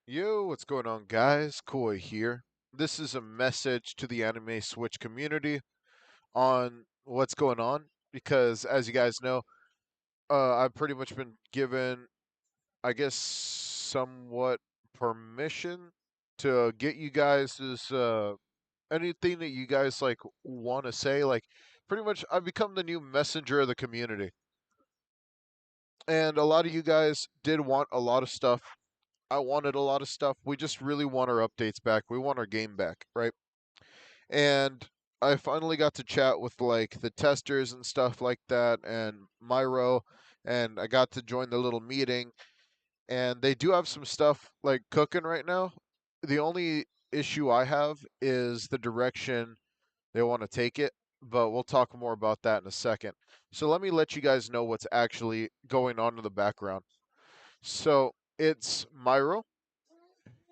Yo, what's going on, guys? Koi here. This is a message to the Anime Switch community on what's going on because, as you guys know, I've pretty much been given, I guess, somewhat permission to get you guys this anything that you guys like want to say. Like, pretty much, I've become the new messenger of the community, and a lot of you guys did want a lot of stuff. I wanted a lot of stuff. We just really want our updates back. We want our game back, right? And I finally got to chat with like the testers and stuff like that and MYRO, and I got to join the little meeting, and they do have some stuff like cooking right now. The only issue I have is the direction they want to take it, but we'll talk more about that in a second. So let me let you guys know what's actually going on in the background. So it's MYRO,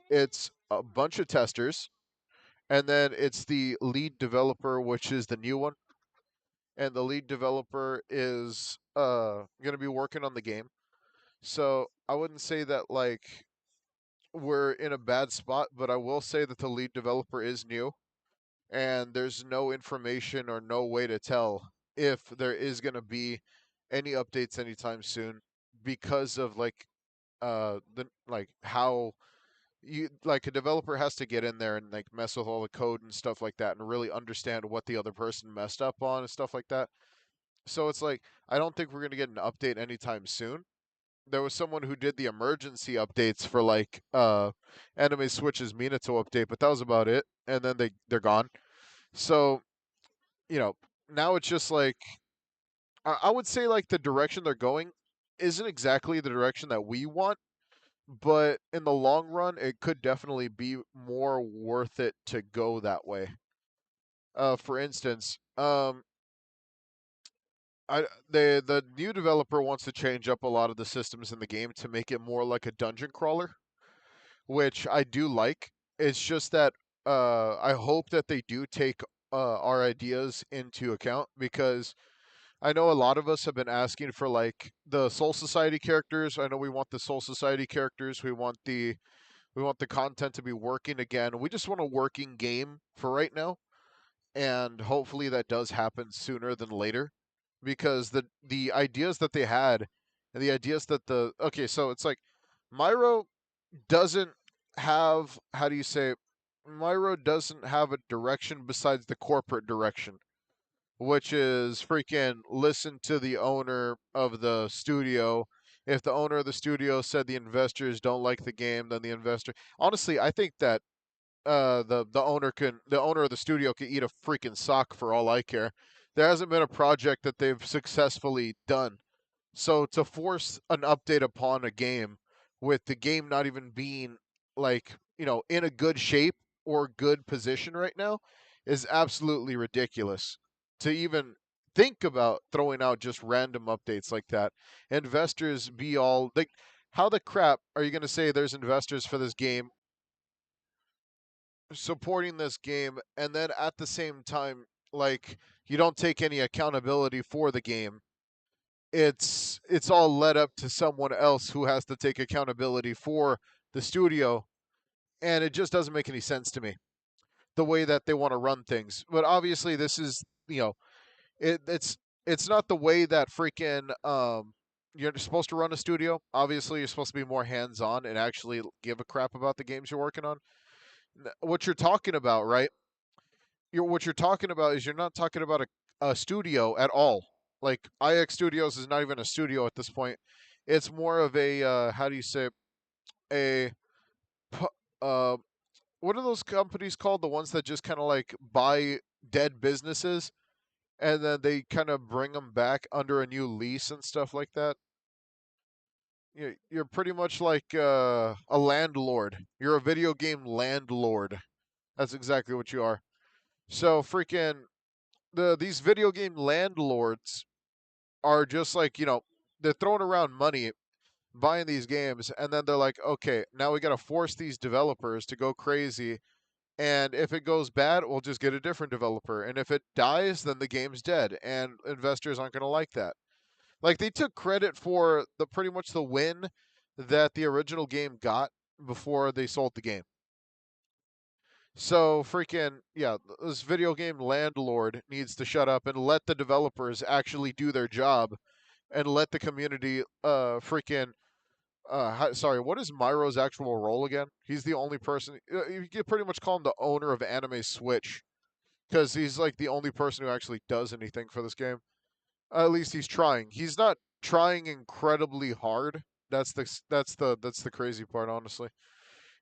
it's a bunch of testers, and then it's the lead developer, which is the new one. And the lead developer is going to be working on the game. So I wouldn't say that like we're in a bad spot, but I will say that the lead developer is new, and there's no information or no way to tell if there is going to be any updates anytime soon because of like the like how you like a developer has to get in there and like mess with all the code and stuff like that and really understand what the other person messed up on and stuff like that. So it's like I don't think we're gonna get an update anytime soon. There was someone who did the emergency updates for like Anime Switch's Minato update, but that was about it. And then they're gone. So, you know, now it's just like I would say like the direction they're going isn't exactly the direction that we want, but in the long run, it could definitely be more worth it to go that way. For instance, the new developer wants to change up a lot of the systems in the game to make it more like a dungeon crawler, which I do like. It's just that I hope that they do take our ideas into account because I know a lot of us have been asking for like the Soul Society characters. I know we want the Soul Society characters. We want the content to be working again. We just want a working game for right now, and hopefully that does happen sooner than later, because the ideas that they had, and the ideas that the okay, so it's like Myro doesn't have how do you say it? Myro doesn't have a direction besides the corporate direction, which is freaking listen to the owner of the studio. If the owner of the studio said the investors don't like the game, then the investor. Honestly, I think that the owner of the studio can eat a freaking sock for all I care. There hasn't been a project that they've successfully done. So to force an update upon a game with the game not even being like, in a good shape or good position right now is absolutely ridiculous. To even think about throwing out just random updates like that. Investors be all like, how the crap are you going to say there's investors for this game supporting this game, and then at the same time, like, you don't take any accountability for the game? It's all led up to someone else who has to take accountability for the studio, and it just doesn't make any sense to me the way that they want to run things. But obviously this is, it's not the way that freaking you're supposed to run a studio. Obviously you're supposed to be more hands on and actually give a crap about the games you're working on. What you're talking about, right? What you're talking about is you're not talking about a studio at all. Like IXSTUDIOs is not even a studio at this point. It's more of a how do you say, a uh what are those companies called? The ones that just kind of like buy dead businesses and then they kind of bring them back under a new lease and stuff like that. You're pretty much like a landlord. You're a video game landlord. That's exactly what you are. So freaking these video game landlords are just like, they're throwing around money buying these games, and then they're like, okay, now we got to force these developers to go crazy, and if it goes bad, we'll just get a different developer, and if it dies, then the game's dead, and investors aren't going to like that. Like, they took credit for the pretty much the win that the original game got before they sold the game. So freaking yeah, this video game landlord needs to shut up and let the developers actually do their job and let the community freaking sorry, what is MYRO's actual role again? He's the only person you could pretty much call him the owner of Anime Switch because he's like the only person who actually does anything for this game. At least he's trying. He's not trying incredibly hard. That's the crazy part, honestly.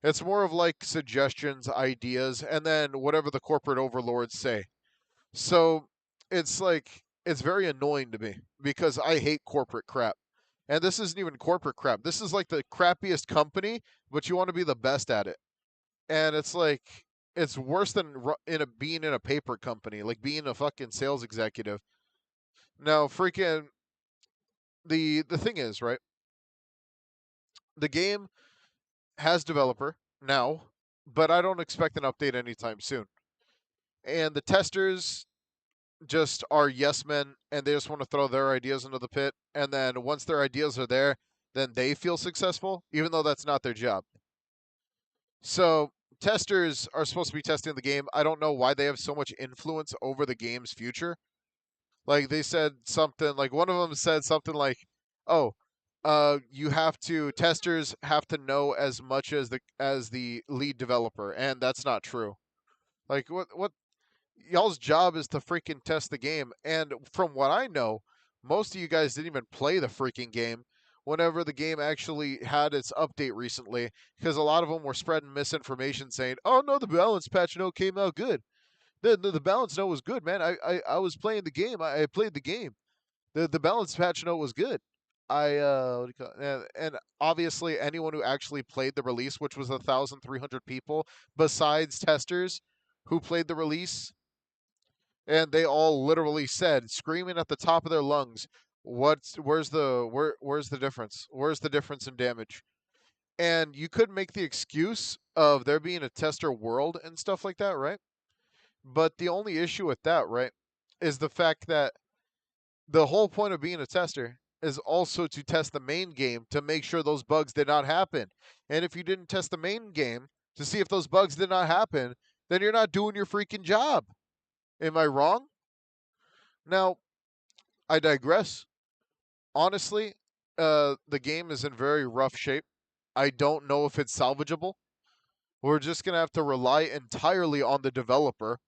It's more of like suggestions, ideas, and then whatever the corporate overlords say. So it's like it's very annoying to me because I hate corporate crap. And this isn't even corporate crap. This is like the crappiest company, but you want to be the best at it. And it's like it's worse than being in a paper company, like being a fucking sales executive. Now, freaking the thing is, right? The game has developer now, but I don't expect an update anytime soon. And the testers just are yes men and they just want to throw their ideas into the pit. And then once their ideas are there, then they feel successful, even though that's not their job. So testers are supposed to be testing the game. I don't know why they have so much influence over the game's future. Like they said something like one of them said something like, "Oh, you have to testers have to know as much as the lead developer," and that's not true. Like what y'all's job is to freaking test the game, and from what I know, most of you guys didn't even play the freaking game whenever the game actually had its update recently, because a lot of them were spreading misinformation saying, "Oh no, the balance patch note came out good. The balance note was good, man. I was playing the game. I played the game. The balance patch note was good." What do you call it? And obviously anyone who actually played the release, which was 1,300 people, besides testers who played the release, and they all literally said, screaming at the top of their lungs, where's the difference? Where's the difference in damage?" And you could make the excuse of there being a tester world and stuff like that, right? But the only issue with that, right, is the fact that the whole point of being a tester is also to test the main game to make sure those bugs did not happen. And if you didn't test the main game to see if those bugs did not happen, then you're not doing your freaking job. Am I wrong? Now, I digress. Honestly, the game is in very rough shape. I don't know if it's salvageable. We're just going to have to rely entirely on the developer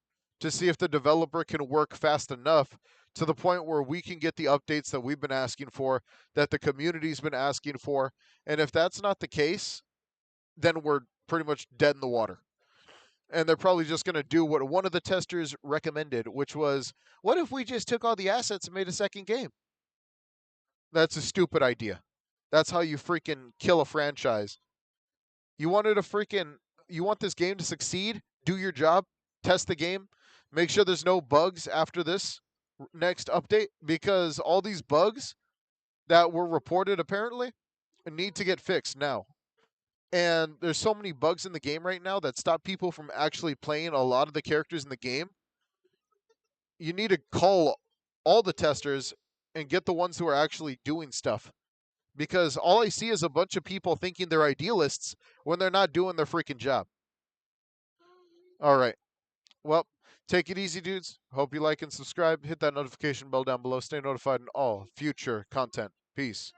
to see if the developer can work fast enough to the point where we can get the updates that we've been asking for, that the community's been asking for. And if that's not the case, then we're pretty much dead in the water. And they're probably just going to do what one of the testers recommended, which was, what if we just took all the assets and made a second game? That's a stupid idea. That's how you freaking kill a franchise. You wanted a freaking you want this game to succeed? Do your job, test the game, make sure there's no bugs after this next update, because all these bugs that were reported apparently need to get fixed now. And there's so many bugs in the game right now that stop people from actually playing a lot of the characters in the game. You need to call all the testers and get the ones who are actually doing stuff, because all I see is a bunch of people thinking they're idealists when they're not doing their freaking job. All right. Well, take it easy, dudes. Hope you like and subscribe. Hit that notification bell down below. Stay notified on all future content. Peace.